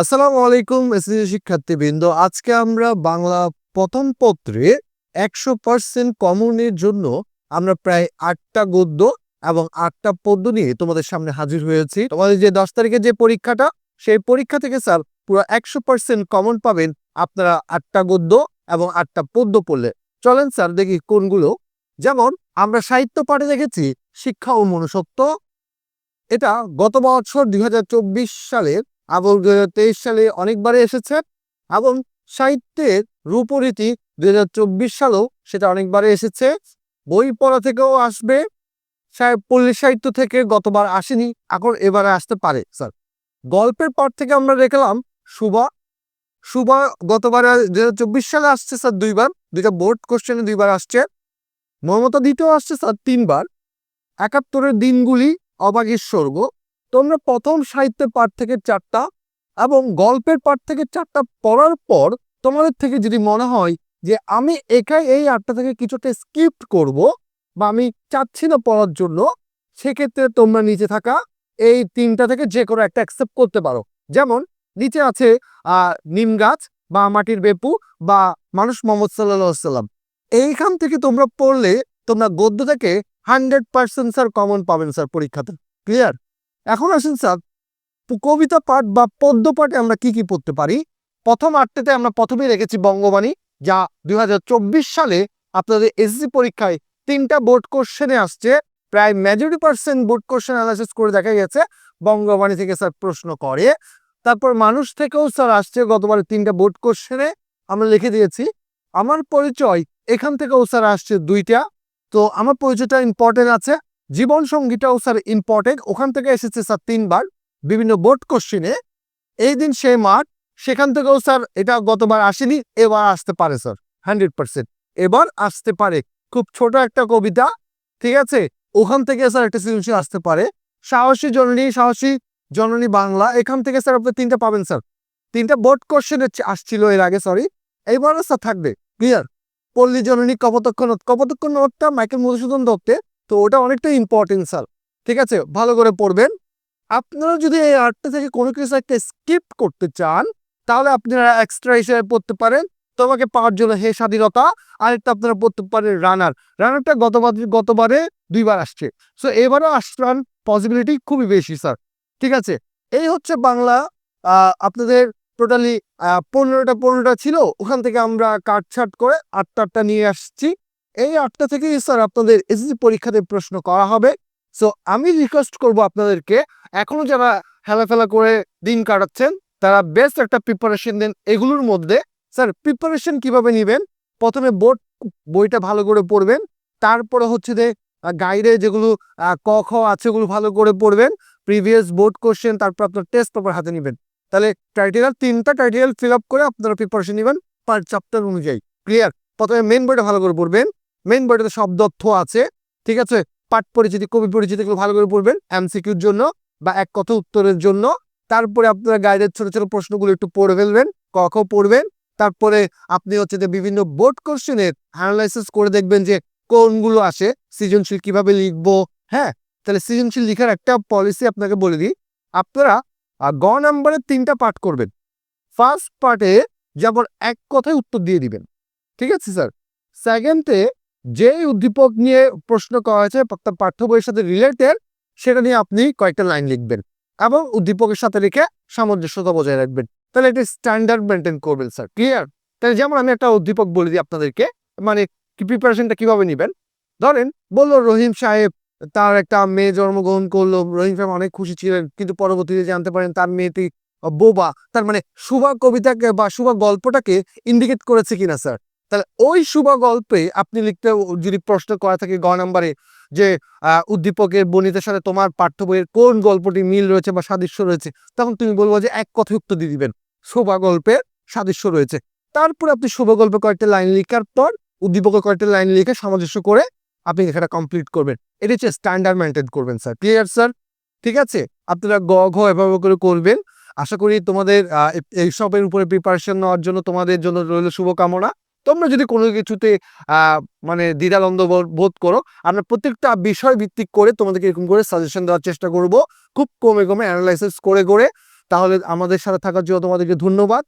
আসসালামু আলাইকুম এসএসসি শিক্ষার্থীবৃন্দ। আজকে আমরা বাংলা প্রথম পত্রে 100% কমনের জন্য আমরা প্রায় 8টা গদ্য এবং 8টা পদ্য নিয়ে তোমাদের সামনে হাজির হয়েছি। তোমাদের যে 10 তারিখে যে পরীক্ষাটা, সেই পরীক্ষা থেকে স্যার পুরো 100% কমন পাবেন আপনারা 8টা গদ্য এবং 8টা পদ্য পড়লে। চলেন স্যার দেখি কোনগুলো। যেমন আমরা সাহিত্য পাঠে দেখেছি শিক্ষা ও মনুষ্যত্ব। এটা গত বছর 2024 সালের এবং 2023 সালে অনেকবারই এসেছে, এবং সাহিত্যের রূপরীতি 2024 সালেও সেটা অনেকবারই এসেছে। বই পড়া থেকেও আসবে, পল্লী সাহিত্য থেকে গতবার আসেনি, এখন এবারে আসতে পারে স্যার। গল্পের পাঠ থেকে আমরা দেখলাম সুভা। সুভা গতবারে 2024 সালে আসছে স্যার দুইবার, দুইটা বোর্ড কোশ্চেনে দুইবার আসছে। মমতা দিতেও আসছে স্যার 3বার। 71-এর দিনগুলি, অবাগীর স্বর্গ। তোমরা প্রথম সাহিত্যের পাঠ থেকে 4টা এবং গল্পের পাঠ থেকে 4টা পড়ার পর তোমাদের থেকে যদি মনে হয় যে আমি একাই এই 8টা থেকে কিছুটা স্কিপ করব বা আমি চাচ্ছি না পড়ার জন্য, সেক্ষেত্রে তোমরা নিচে থাকা এই 3টা থেকে যে কোনো একটা অ্যাকসেপ্ট করতে পারো। যেমন নিচে আছে নিম গাছ বা মাটির বেপু বা মানুষ মোহাম্মদ সাল্লাল্লাহু আলাইহি সাল্লাম। এইখান থেকে তোমরা পড়লে তোমরা গদ্য থেকে 100% স্যার কমন পাবেন স্যার পরীক্ষাতে। ক্লিয়ার? এখন আসেন স্যার কবিতা পাঠ বা পদ্য পাঠে আমরা কি কি পড়তে পারি। প্রথম 8টাতে আমরা প্রথমেই রেখেছি বঙ্গবাণী, যা 2024 সালে আপনাদের এসএসসি পরীক্ষায় 3টা বোর্ড কোশ্চেনে আসছে। প্রায় মেজরিটি% বোর্ড কোশ্চেন অ্যানালাইসিস করে দেখা গেছে বঙ্গবাণী থেকে স্যার প্রশ্ন করে। তারপর মানুষ থেকেও স্যার আসছে, গতবারে 3টা বোর্ড কোশ্চেনে আমরা লিখে দিয়েছি। আমার পরিচয়, এখান থেকেও স্যার আসছে 2টা। তো আমার পরিচয়টা ইম্পর্টেন্ট আছে। জীবন সঙ্গীটাও স্যার ইম্পর্টেন্ট, ওখান থেকে এসেছে স্যার 3বার বিভিন্ন বোর্ড কোশ্চেনে। এই দিন সেই মাঠ, সেখান থেকেও স্যার এটা গতবার আসেনি, এবার আসতে পারে স্যার 100%। এবার আসতে পারে। খুব ছোট একটা কবিতা, ঠিক আছে, ওখান থেকে স্যার একটা সৃজনশীল আসতে পারে। সাহসী জননী, সাহসী জননী বাংলা, এখান থেকে স্যার আপনি 3টা পাবেন স্যার। 3টা বোর্ড কোশ্চেনে আসছিল এর আগে, সরি, এইবারও স্যার থাকবে। ক্লিয়ার? পল্লী জননী, কপোতক্ষ নদ। কপোতক্ষ নদটা মাইকেল মধুসূদন দত্তের, তো ওটা অনেকটা ইম্পর্টেন্ট স্যার। ঠিক আছে, ভালো করে পড়বেন। আপনারা যদি এই 8টা থেকে কোনো কিছু একটা স্কিপ করতে চান, তাহলে আপনারা এক্সট্রা হিসেবে পড়তে পারেন তোমাকে পাওয়ার জন্য হে স্বাধীনতা। আরেকটা আপনারা পড়তে পারেন রানার। রানারটা গতবারে 2বার আসছে, সো এবারও আসার পসিবিলিটি খুবই বেশি স্যার। ঠিক আছে, এই হচ্ছে বাংলা। আপনাদের টোটালি 15টা ছিল, ওখান থেকে আমরা কাটছাট করে 8টা নিয়ে আসছি। এই 8টা থেকেই স্যার আপনাদের এসএসসি পরীক্ষাতে প্রশ্ন করা হবে। সো আমি রিকোয়েস্ট করব আপনাদেরকে, এখনো যারা হেলাফেলা করে দিন কাটাচ্ছেন, তারা বেস্ট একটা প্রিপারেশন দেন এগুলোর মধ্যে। স্যার প্রিপারেশন কিভাবে নেবেন? প্রথমে বোর্ড বইটা ভালো করে পড়বেন, তারপরে হচ্ছে যে গাইডে যেগুলো ক খ আছে ওগুলো ভালো করে পড়বেন, প্রিভিয়াস বোর্ড কোশ্চেন, তারপর আপনার টেস্ট পেপার হাতে নেবেন। তাহলে ক্রাইটেরিয়াল 3টা ক্রাইটেরিয়াল ফিল আপ করে আপনারা প্রিপারেশন নেবেন পার চ্যাপ্টার অনুযায়ী। ক্লিয়ার? প্রথমে মেন বইটা ভালো করে পড়বেন, মেন বইটাতে সব তথ্য আছে। ঠিক আছে, পাঠ পরিচিতি, কবি পরিচিতি এগুলো ভালো করে পড়বেন এমসিকিউর জন্য বা এক কথা উত্তরের জন্য। তারপরে আপনারা গাইডের ছোট ছোট প্রশ্নগুলো একটু পড়ে ফেলবেন, ক খ পড়বেন। তারপরে আপনি হচ্ছে যে বিভিন্ন বোর্ড কোশ্চেনের অ্যানালাইসিস করে দেখবেন যে কোনগুলো আসে, সৃজনশীল কিভাবে লিখবো। হ্যাঁ, তাহলে সৃজনশীল লেখার একটা পলিসি আপনাকে বলে দিই। আপনারা গ নাম্বারের 3টা পাঠ করবেন। ফার্স্ট পার্টে যেমন এক কথায় উত্তর দিয়ে দিবেন, ঠিক আছে স্যার। সেকেন্ডে যেই উদ্দীপক নিয়ে প্রশ্ন করা হয়েছে পাঠ্য বইয়ের সাথে রিলেটেড, সেটা নিয়ে আপনি কয়েকটা লাইন লিখবেন এবং উদ্দীপকের সাথে লিখে সামঞ্জস্যতা বজায় রাখবেন। তাহলে এটা স্ট্যান্ডার্ড মেনটেন করবেন স্যার। ক্লিয়ার? তাহলে যেমন আমি একটা উদ্দীপক বলে দিই আপনাদেরকে, মানে প্রিপারেশনটা কিভাবে নেবেন। ধরেন বললো রহিম সাহেব তার একটা মেয়ে জন্মগ্রহণ করলো, রহিম সাহেব অনেক খুশি ছিলেন, কিন্তু পরবর্তীতে জানতে পারেন তার মেয়েটি বোবা। তার মানে সুভা কবিতাকে বা সুভা গল্পটাকে ইন্ডিকেট করেছে কিনা স্যার। তাহলে ওই সুভা গল্পে আপনি লিখতে, যদি প্রশ্ন করা থাকে গ নাম্বারে যে উদ্দীপকের বর্ণিতের সাথে তোমার পাঠ্য বইয়ের কোন গল্পটি মিল রয়েছে বা সাদৃশ্য রয়েছে, তখন তুমি বলবো যে এক কথায় উত্তর দিয়ে দিবেন শোভা গল্পের সাদৃশ্য রয়েছে। তারপরে আপনি শোভা গল্পে কয়েকটা লাইন লেখার পর উদ্দীপকের কয়েকটা লাইন লিখে সামঞ্জস্য করে আপনি লেখাটা কমপ্লিট করবেন। এটা হচ্ছে স্ট্যান্ডার্ড মেনটেন করবেন স্যার। Clear sir? ঠিক আছে, আপনারা গ ঘ এভাবে করে করবেন। আশা করি তোমাদের এইসবের উপরে প্রিপারেশন নেওয়ার জন্য তোমাদের জন্য রইল শুভকামনা। তোমরা যদি কোনো কিছুতে মানে দ্বিধাদ্বন্দ্ব বোধ করো, আমরা প্রত্যেকটা বিষয় ভিত্তিক করে তোমাদেরকে এরকম করে সাজেশন দেওয়ার চেষ্টা করব, খুব কমে কমে অ্যানালাইসিস করে করে। তাহলে আমাদের সাথে থাকার জন্য তোমাদেরকে ধন্যবাদ।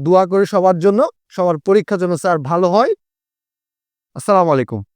দোয়া করে সবার জন্য, সবার পরীক্ষার জন্য স্যার ভালো হয়। আসসালামু আলাইকুম।